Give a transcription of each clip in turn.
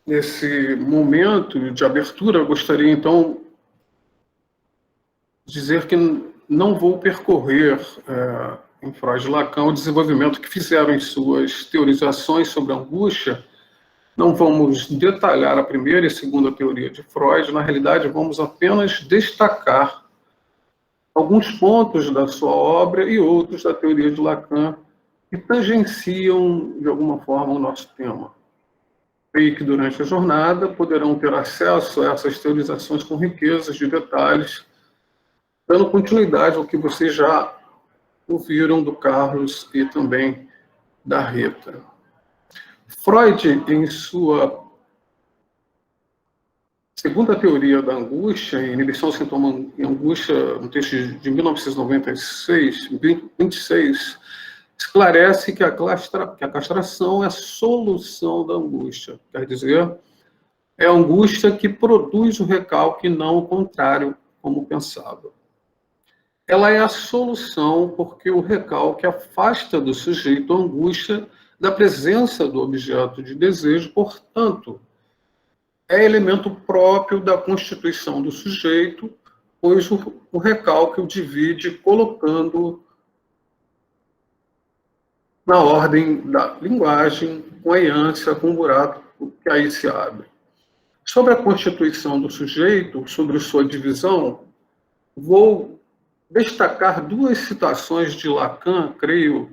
Nesse momento de abertura, eu gostaria, então, de dizer que não vou percorrer em Freud e Lacan o desenvolvimento que fizeram em suas teorizações sobre a angústia. Não vamos detalhar a primeira e segunda teoria de Freud, na realidade, vamos apenas destacar alguns pontos da sua obra e outros da teoria de Lacan que tangenciam, de alguma forma, o nosso tema. Creio que durante a jornada poderão ter acesso a essas teorizações com riquezas de detalhes, dando continuidade ao que vocês já ouviram do Carlos e também da Rita. Freud, em sua segunda teoria da angústia, inibição, sintoma e angústia, no texto de 1996, 26, esclarece que a castração é a solução da angústia. Quer dizer, é a angústia que produz o recalque, não o contrário, como pensava. Ela é a solução porque o recalque afasta do sujeito a angústia da presença do objeto de desejo, portanto, é elemento próprio da constituição do sujeito, pois o recalque o divide colocando na ordem da linguagem, com a ânsia, com o buraco que aí se abre. Sobre a constituição do sujeito, sobre sua divisão, vou destacar duas citações de Lacan, creio,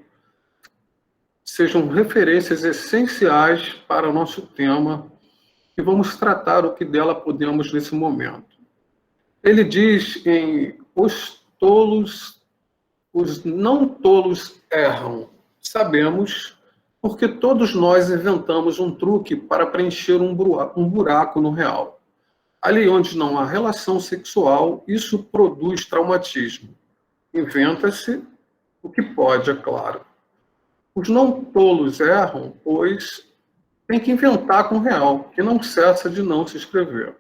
sejam referências essenciais para o nosso tema, e vamos tratar o que dela podemos nesse momento. Ele diz em os não tolos erram. Sabemos, porque todos nós inventamos um truque para preencher um buraco no real. Ali onde não há relação sexual, isso produz traumatismo. Inventa-se o que pode, é claro. Os não tolos erram, pois tem que inventar com o real, que não cessa de não se escrever.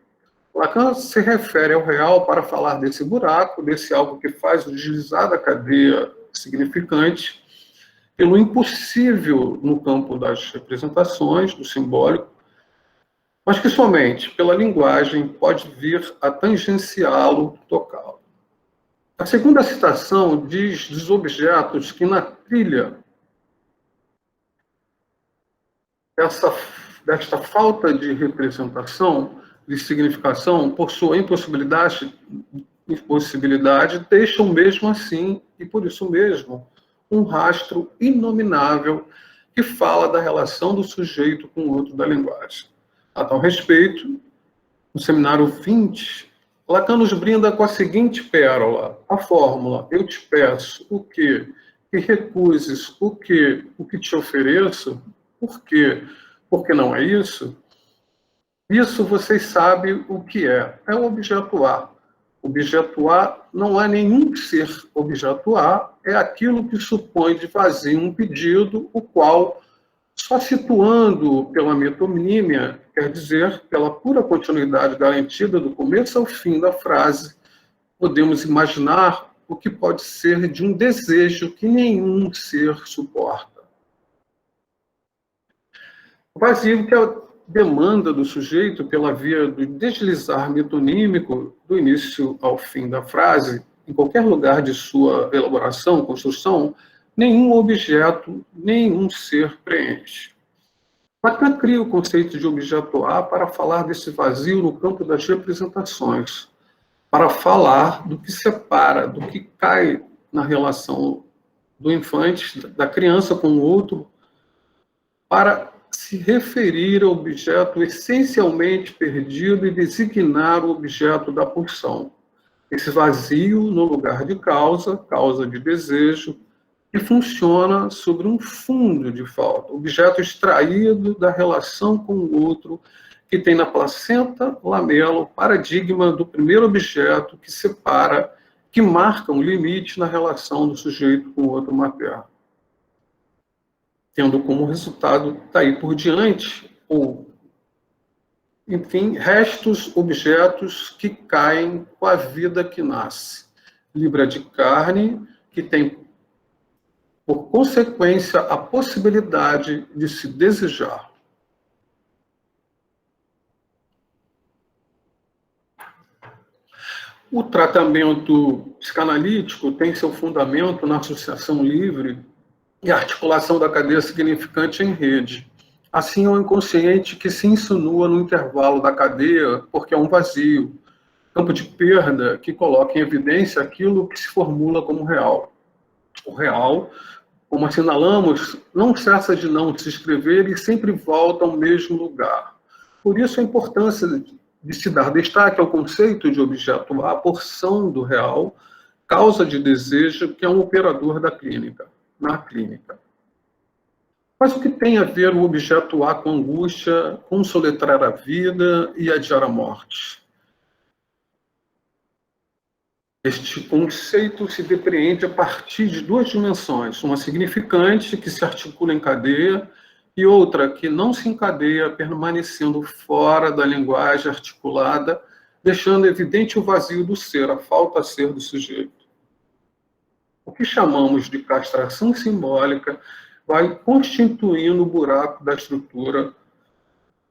Lacan se refere ao real para falar desse buraco, desse algo que faz o deslizar da cadeia significante, pelo impossível no campo das representações, do simbólico, mas que somente pela linguagem pode vir a tangenciá-lo, tocá-lo. A segunda citação diz dos objetos que na trilha desta falta de representação, de significação, por sua impossibilidade, deixam mesmo assim, e por isso mesmo, um rastro inominável que fala da relação do sujeito com o outro da linguagem. A tal respeito, no seminário 20, Lacan nos brinda com a seguinte pérola, a fórmula: eu te peço o que recuses o que te ofereço. Por quê? Porque não é isso? Isso vocês sabem o que é. É o objeto A. Objeto A não é nenhum ser objeto A, é aquilo que supõe de vazio um pedido, o qual, só situando pela metonímia, quer dizer, pela pura continuidade garantida do começo ao fim da frase, podemos imaginar o que pode ser de um desejo que nenhum ser suporta. O vazio que é a demanda do sujeito pela via do deslizar metonímico do início ao fim da frase, em qualquer lugar de sua elaboração, construção, nenhum objeto, nenhum ser preenche. Lacan cria o conceito de objeto A para falar desse vazio no campo das representações, para falar do que separa, do que cai na relação do infante, da criança com o outro, para se referir ao objeto essencialmente perdido e designar o objeto da pulsão. Esse vazio no lugar de causa, causa de desejo, que funciona sobre um fundo de falta, objeto extraído da relação com o outro, que tem na placenta lamela o paradigma do primeiro objeto que separa, que marca um limite na relação do sujeito com o outro materno, tendo como resultado, daí por diante, ou, enfim, restos, objetos que caem com a vida que nasce. Libra de carne, que tem, por consequência, a possibilidade de se desejar. O tratamento psicanalítico tem seu fundamento na associação livre e articulação da cadeia significante em rede. Assim, é o inconsciente que se insinua no intervalo da cadeia porque é um vazio, campo de perda que coloca em evidência aquilo que se formula como real. O real, como assinalamos, não cessa de não se escrever e sempre volta ao mesmo lugar. Por isso, a importância de se dar destaque ao conceito de objeto A, porção do real, causa de desejo, que é um operador da clínica, na clínica. Mas o que tem a ver o objeto A com angústia, com soletrar a vida e adiar a morte? Este conceito se depreende a partir de duas dimensões, uma significante, que se articula em cadeia, e outra que não se encadeia, permanecendo fora da linguagem articulada, deixando evidente o vazio do ser, a falta a ser do sujeito. O que chamamos de castração simbólica vai constituindo o buraco da estrutura.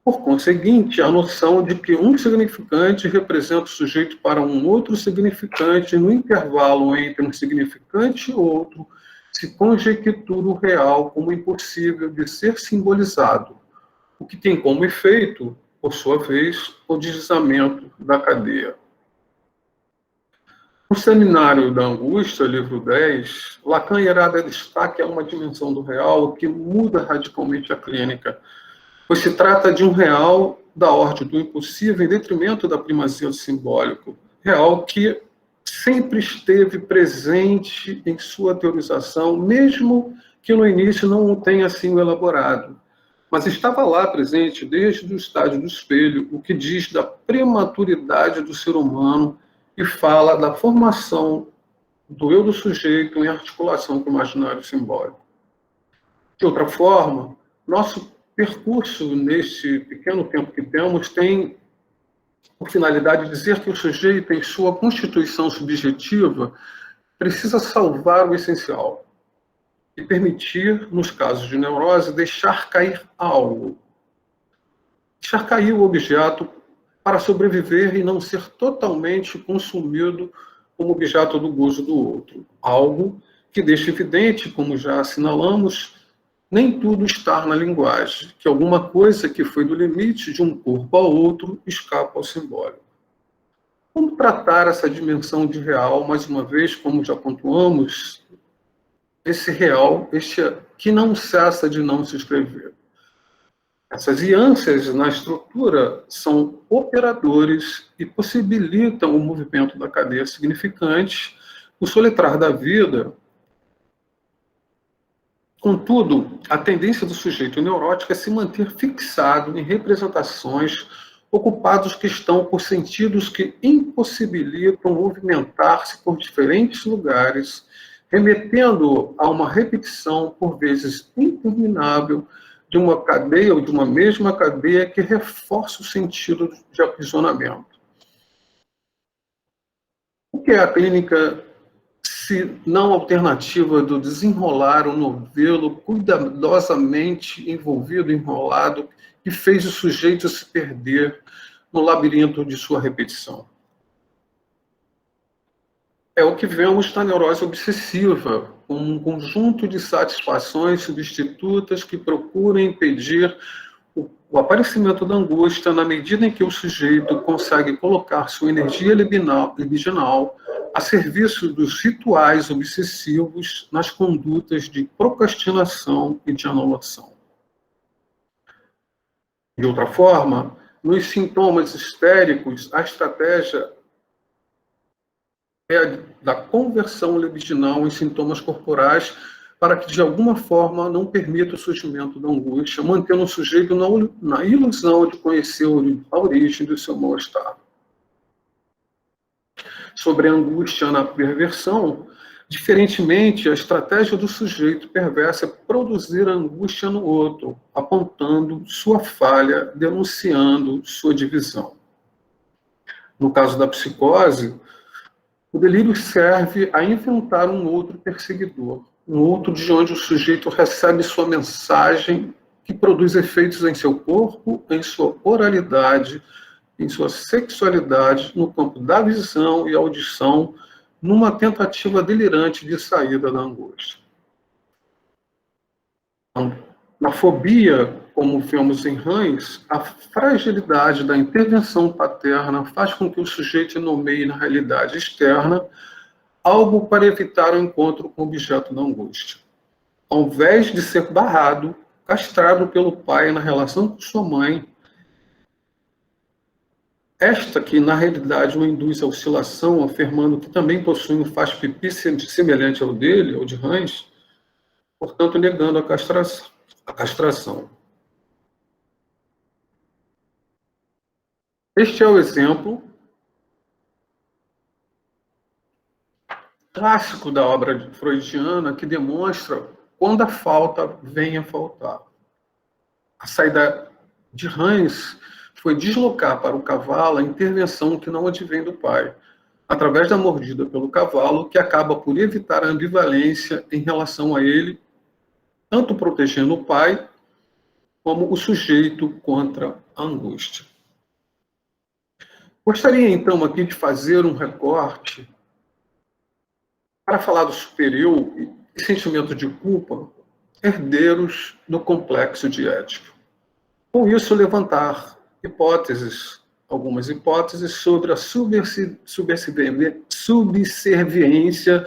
Por conseguinte, a noção de que um significante representa o sujeito para um outro significante, no intervalo entre um significante e outro, se conjectura o real como impossível de ser simbolizado, o que tem como efeito, por sua vez, o deslizamento da cadeia. No Seminário da Angústia, livro 10, Lacan irá dar destaque a uma dimensão do real que muda radicalmente a clínica, pois se trata de um real da ordem do impossível em detrimento da primazia do simbólico, real que sempre esteve presente em sua teorização, mesmo que no início não o tenha assim elaborado, mas estava lá presente desde o estágio do espelho, o que diz da prematuridade do ser humano e fala da formação do eu do sujeito em articulação com o imaginário simbólico. De outra forma, nosso percurso neste pequeno tempo que temos tem por finalidade dizer que o sujeito, em sua constituição subjetiva, precisa salvar o essencial e permitir, nos casos de neurose, deixar cair algo. Deixar cair o objeto para sobreviver e não ser totalmente consumido como objeto do gozo do outro. Algo que deixa evidente, como já assinalamos, nem tudo está na linguagem, que alguma coisa que foi do limite de um corpo ao outro escapa ao simbólico. Como tratar essa dimensão de real, mais uma vez, como já pontuamos, esse real, este que não cessa de não se escrever? Essas ânsias na estrutura são operadores e possibilitam o movimento da cadeia significante, o soletrar da vida. Contudo, a tendência do sujeito neurótico é se manter fixado em representações ocupados que estão por sentidos que impossibilitam movimentar-se por diferentes lugares, remetendo a uma repetição, por vezes interminável, de uma cadeia ou de uma mesma cadeia que reforça o sentido de aprisionamento. O que é a clínica, se não alternativa do desenrolar um novelo cuidadosamente envolvido, enrolado, que fez o sujeito se perder no labirinto de sua repetição? É o que vemos na neurose obsessiva, um conjunto de satisfações substitutas que procuram impedir o aparecimento da angústia na medida em que o sujeito consegue colocar sua energia libidinal a serviço dos rituais obsessivos nas condutas de procrastinação e de anulação. De outra forma, nos sintomas histéricos, a estratégia é a da conversão libidinal em sintomas corporais para que, de alguma forma, não permita o surgimento da angústia, mantendo o sujeito na ilusão de conhecer a origem do seu mal-estar. Sobre a angústia na perversão, diferentemente, a estratégia do sujeito perverso é produzir a angústia no outro, apontando sua falha, denunciando sua divisão. No caso da psicose, o delírio serve a inventar um outro perseguidor, um outro de onde o sujeito recebe sua mensagem, que produz efeitos em seu corpo, em sua oralidade, em sua sexualidade, no campo da visão e audição, numa tentativa delirante de saída da angústia. Na fobia, como vemos em Hans, a fragilidade da intervenção paterna faz com que o sujeito nomeie na realidade externa algo para evitar o encontro com o objeto da angústia. Ao invés de ser barrado, castrado pelo pai na relação com sua mãe, esta que na realidade o induz à oscilação, afirmando que também possui um faz-pipi semelhante ao dele, ou de Hans, portanto negando a castração. Este é o exemplo clássico da obra freudiana que demonstra quando a falta vem a faltar. A saída de Hans foi deslocar para o cavalo a intervenção que não advém do pai, através da mordida pelo cavalo, que acaba por evitar a ambivalência em relação a ele, tanto protegendo o pai como o sujeito contra a angústia. Gostaria, então, aqui de fazer um recorte para falar do superior e sentimento de culpa, herdeiros do complexo de Édipo. Com isso, levantar algumas hipóteses sobre a subserviência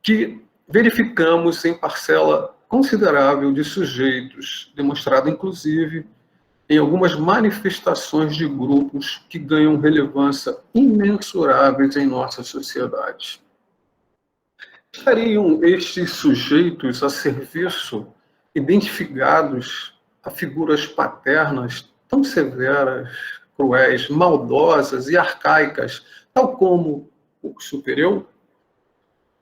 que verificamos em parcela considerável de sujeitos, demonstrada inclusive em algumas manifestações de grupos que ganham relevância imensuráveis em nossa sociedade. Estariam estes sujeitos a serviço, identificados a figuras paternas tão severas, cruéis, maldosas e arcaicas, tal como o superior?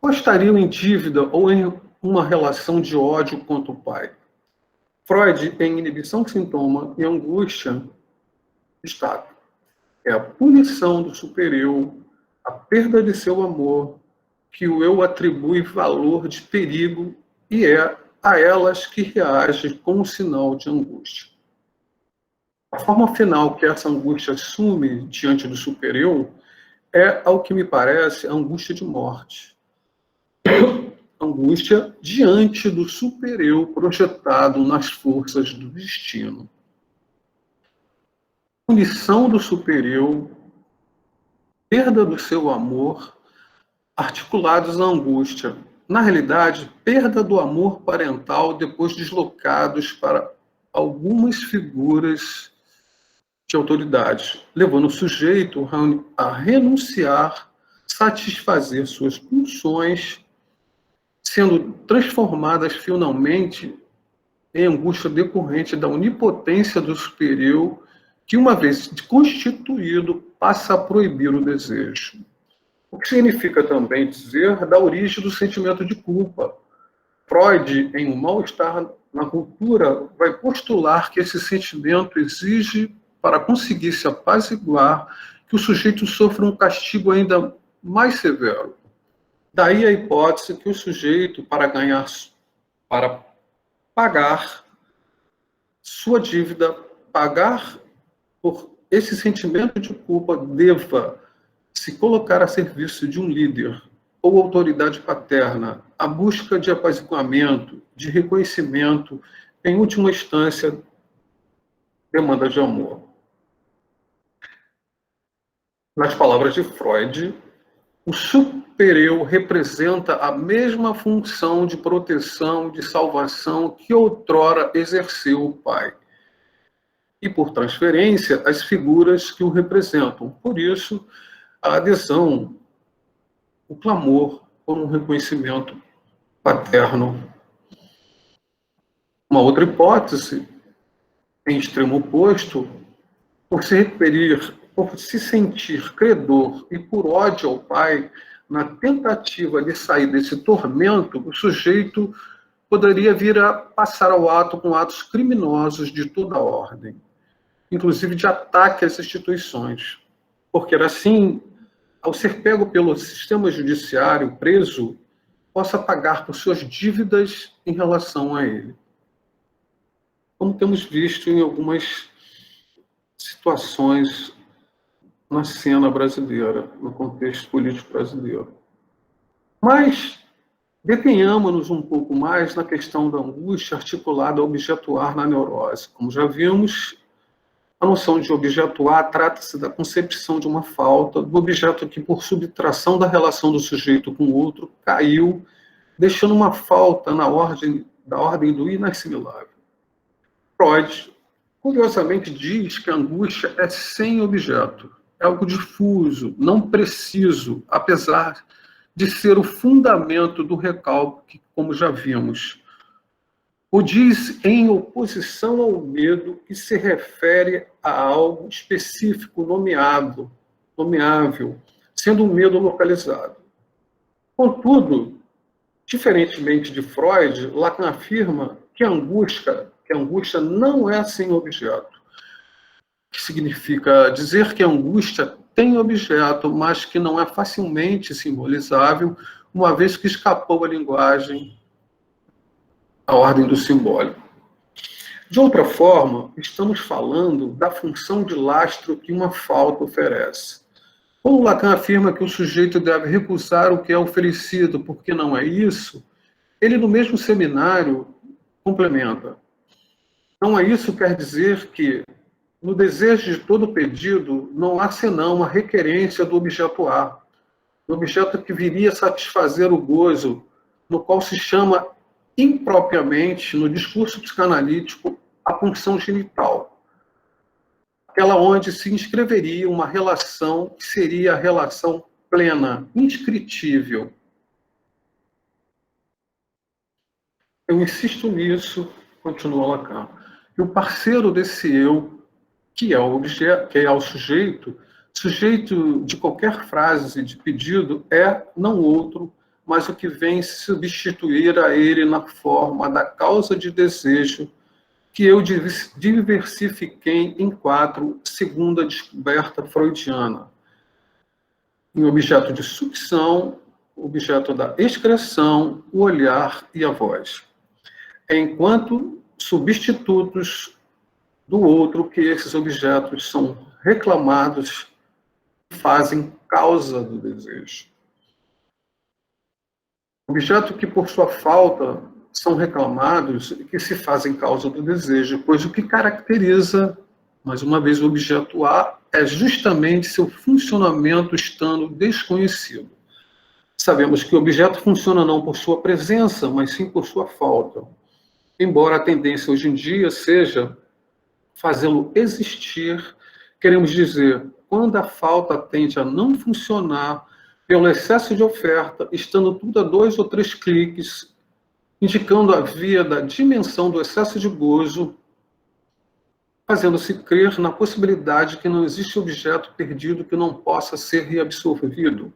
Ou estariam em dívida ou em uma relação de ódio contra o pai? Freud, em Inibição, Sintoma e Angústia, destaca: é a punição do superior, a perda de seu amor, que o eu atribui valor de perigo e é a elas que reage com um sinal de angústia. A forma final que essa angústia assume diante do superior é, ao que me parece, a angústia de morte. Angústia diante do superior projetado nas forças do destino. Punição do superior, perda do seu amor, articulados na angústia. Na realidade, perda do amor parental depois deslocados para algumas figuras de autoridade, levando o sujeito a renunciar, satisfazer suas pulsões, sendo transformadas finalmente em angústia decorrente da onipotência do superior, que, uma vez constituído, passa a proibir o desejo. O que significa também dizer da origem do sentimento de culpa. Freud, em O Mal-Estar na Cultura, vai postular que esse sentimento exige, para conseguir se apaziguar, que o sujeito sofra um castigo ainda mais severo. Daí a hipótese que o sujeito, para pagar sua dívida, pagar por esse sentimento de culpa, deva se colocar a serviço de um líder ou autoridade paterna, a busca de apaziguamento, de reconhecimento, em última instância, demanda de amor. Nas palavras de Freud, o superior representa a mesma função de proteção, de salvação que outrora exerceu o pai. E, por transferência, as figuras que o representam. Por isso, a adesão, o clamor por um reconhecimento paterno. Uma outra hipótese, em extremo oposto, por se sentir credor e por ódio ao pai, na tentativa de sair desse tormento, o sujeito poderia vir a passar ao ato com atos criminosos de toda ordem, inclusive de ataque às instituições, porque assim, ao ser pego pelo sistema judiciário, preso, possa pagar por suas dívidas em relação a ele. Como temos visto em algumas situações na cena brasileira, no contexto político brasileiro. Mas detenhamos-nos um pouco mais na questão da angústia articulada ao objetuar na neurose. Como já vimos, a noção de objetuar trata-se da concepção de uma falta, do objeto que, por subtração da relação do sujeito com o outro, caiu, deixando uma falta da ordem do inassimilável. Freud, curiosamente, diz que a angústia é sem objeto, é algo difuso, não preciso, apesar de ser o fundamento do recalque, como já vimos. O diz em oposição ao medo, que se refere a algo específico, nomeável, sendo um medo localizado. Contudo, diferentemente de Freud, Lacan afirma que a angústia não é sem objeto, que significa dizer que a angústia tem objeto, mas que não é facilmente simbolizável, uma vez que escapou à linguagem, à ordem do simbólico. De outra forma, estamos falando da função de lastro que uma falta oferece. Quando Lacan afirma que o sujeito deve recusar o que é oferecido porque não é isso, ele, no mesmo seminário, complementa. Não é isso quer dizer que, no desejo de todo pedido, não há senão uma requerência do objeto A, do objeto que viria a satisfazer o gozo, no qual se chama impropriamente, no discurso psicanalítico, a pulsão genital, aquela onde se inscreveria uma relação que seria a relação plena, inscritível. Eu insisto nisso, continua Lacan, que o parceiro desse eu, que é o objeto, que é o sujeito de qualquer frase de pedido, é não outro, mas o que vem substituir a ele na forma da causa de desejo que eu diversifiquei em 4, segundo a descoberta freudiana. Em objeto de sucção, objeto da excreção, o olhar e a voz. Enquanto substitutos do outro que esses objetos são reclamados e fazem causa do desejo. Objeto que, por sua falta, são reclamados e que se fazem causa do desejo, pois o que caracteriza, mais uma vez, o objeto A é justamente seu funcionamento estando desconhecido. Sabemos que o objeto funciona não por sua presença, mas sim por sua falta. Embora a tendência hoje em dia seja fazê-lo existir, queremos dizer, quando a falta tende a não funcionar pelo excesso de oferta, estando tudo a 2 ou 3 cliques, indicando a via da dimensão do excesso de gozo, fazendo-se crer na possibilidade que não existe objeto perdido que não possa ser reabsorvido.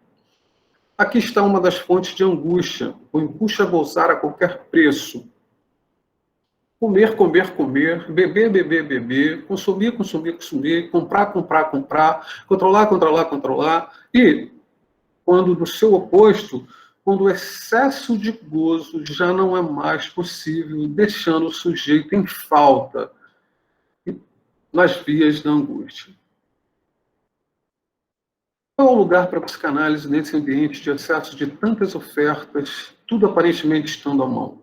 Aqui está uma das fontes de angústia, o impulso a gozar a qualquer preço. Comer, comer, comer, beber, beber, beber, consumir, consumir, consumir, comprar, comprar, comprar, controlar, controlar, controlar. E, quando do seu oposto, quando o excesso de gozo já não é mais possível, deixando o sujeito em falta nas vias da angústia. Qual é o lugar para a psicanálise nesse ambiente de excesso de tantas ofertas, tudo aparentemente estando à mão?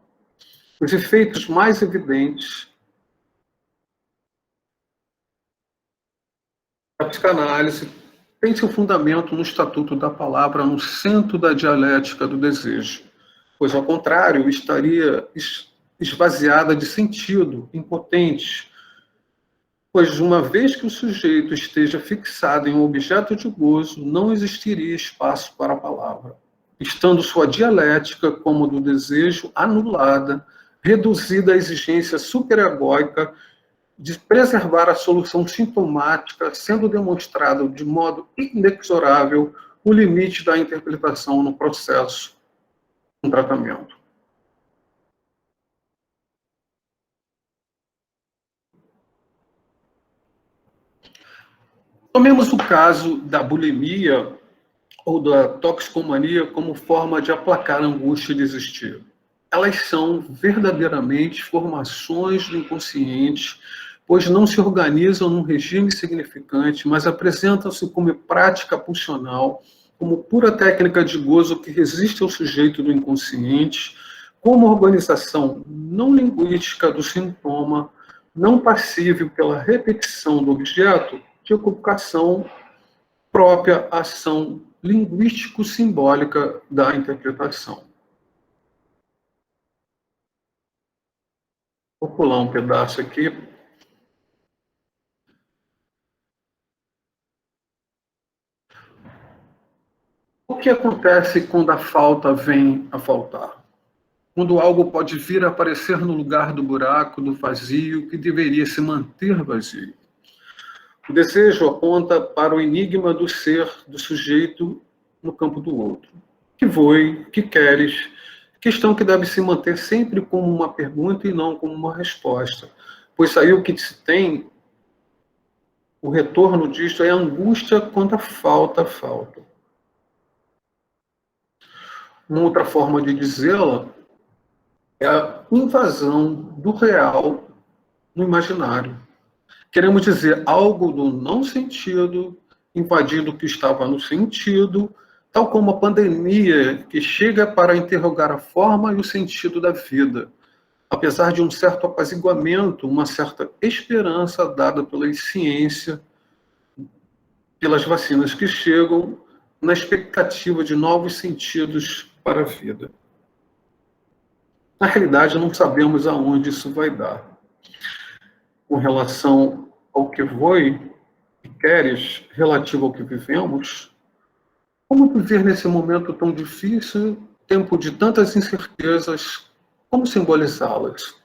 Os efeitos mais evidentes da psicanálise têm seu fundamento no Estatuto da Palavra, no centro da dialética do desejo, pois, ao contrário, estaria esvaziada de sentido, impotente, pois, uma vez que o sujeito esteja fixado em um objeto de gozo, não existiria espaço para a palavra, estando sua dialética, como do desejo, anulada, reduzida à exigência superegóica de preservar a solução sintomática, sendo demonstrado de modo inexorável o limite da interpretação no processo de um tratamento. Tomemos o caso da bulimia ou da toxicomania como forma de aplacar a angústia e desistir. Elas são verdadeiramente formações do inconsciente pois não se organizam num regime significante, mas apresentam-se como prática pulsional, como pura técnica de gozo que resiste ao sujeito do inconsciente, como organização não linguística do sintoma, não passível pela repetição do objeto de ocupação própria ação linguístico-simbólica da interpretação. Vou pular um pedaço aqui. O que acontece quando a falta vem a faltar? Quando algo pode vir a aparecer no lugar do buraco, do vazio, que deveria se manter vazio. O desejo aponta para o enigma do ser, do sujeito, no campo do outro. Que foi, que queres? Questão que deve se manter sempre como uma pergunta e não como uma resposta. Pois aí o que se tem, o retorno disto é a angústia quando a falta. Uma outra forma de dizê-la é a invasão do real no imaginário. Queremos dizer algo do não sentido, invadindo o que estava no sentido, tal como a pandemia que chega para interrogar a forma e o sentido da vida, apesar de um certo apaziguamento, uma certa esperança dada pela ciência, pelas vacinas que chegam, na expectativa de novos sentidos para a vida. Na realidade, não sabemos aonde isso vai dar. Com relação ao que foi, que queres, relativo ao que vivemos, como viver nesse momento tão difícil, tempo de tantas incertezas, como simbolizá-las?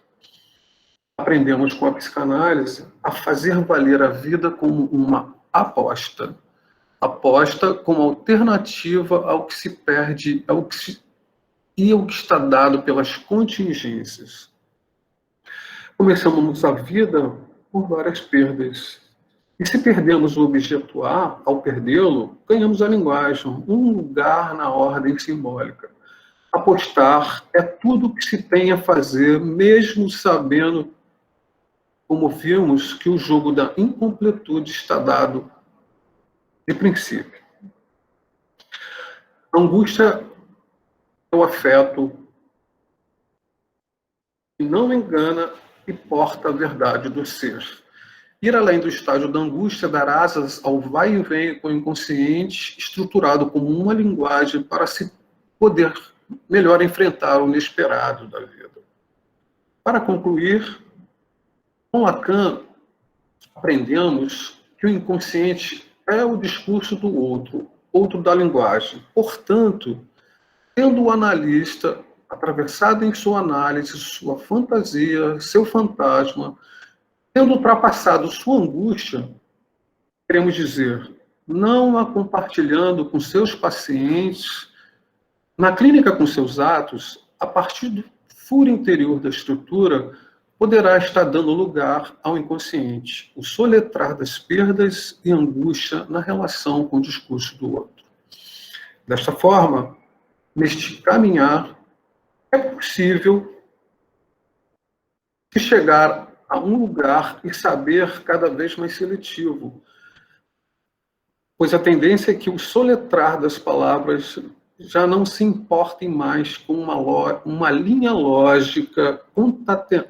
Aprendemos com a psicanálise a fazer valer a vida como uma aposta. Aposta como alternativa ao que se perde, ao que está dado pelas contingências. Começamos a vida por várias perdas. E se perdemos o objeto A, ao perdê-lo, ganhamos a linguagem, um lugar na ordem simbólica. Apostar é tudo o que se tem a fazer, mesmo sabendo, como vimos, que o jogo da incompletude está dado de princípio. A angústia é o afeto que não engana e porta a verdade do ser. Ir além do estágio da angústia, dar asas ao vai e vem com o inconsciente, estruturado como uma linguagem para se poder melhor enfrentar o inesperado da vida. Para concluir, com Lacan, aprendemos que o inconsciente é o discurso do outro, outro da linguagem. Portanto, tendo o analista atravessado em sua análise, sua fantasia, seu fantasma, tendo ultrapassado sua angústia, queremos dizer, não a compartilhando com seus pacientes, na clínica com seus atos, a partir do furo interior da estrutura, poderá estar dando lugar ao inconsciente, o soletrar das perdas e angústia na relação com o discurso do outro. Desta forma, neste caminhar, é possível chegar a um lugar e saber cada vez mais seletivo, pois a tendência é que o soletrar das palavras já não se importem mais com uma linha lógica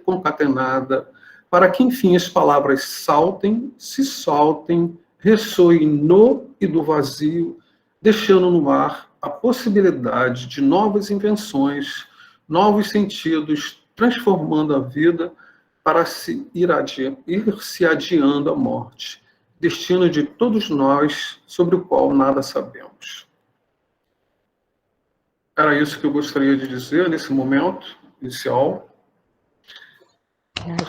concatenada, para que, enfim, as palavras saltem, se soltem, ressoem no e do vazio, deixando no ar a possibilidade de novas invenções, novos sentidos, transformando a vida para ir se adiando a morte, destino de todos nós, sobre o qual nada sabemos. Era isso que eu gostaria de dizer nesse momento inicial.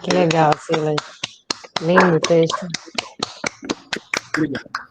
Que legal, Silas. Lindo texto. Obrigado.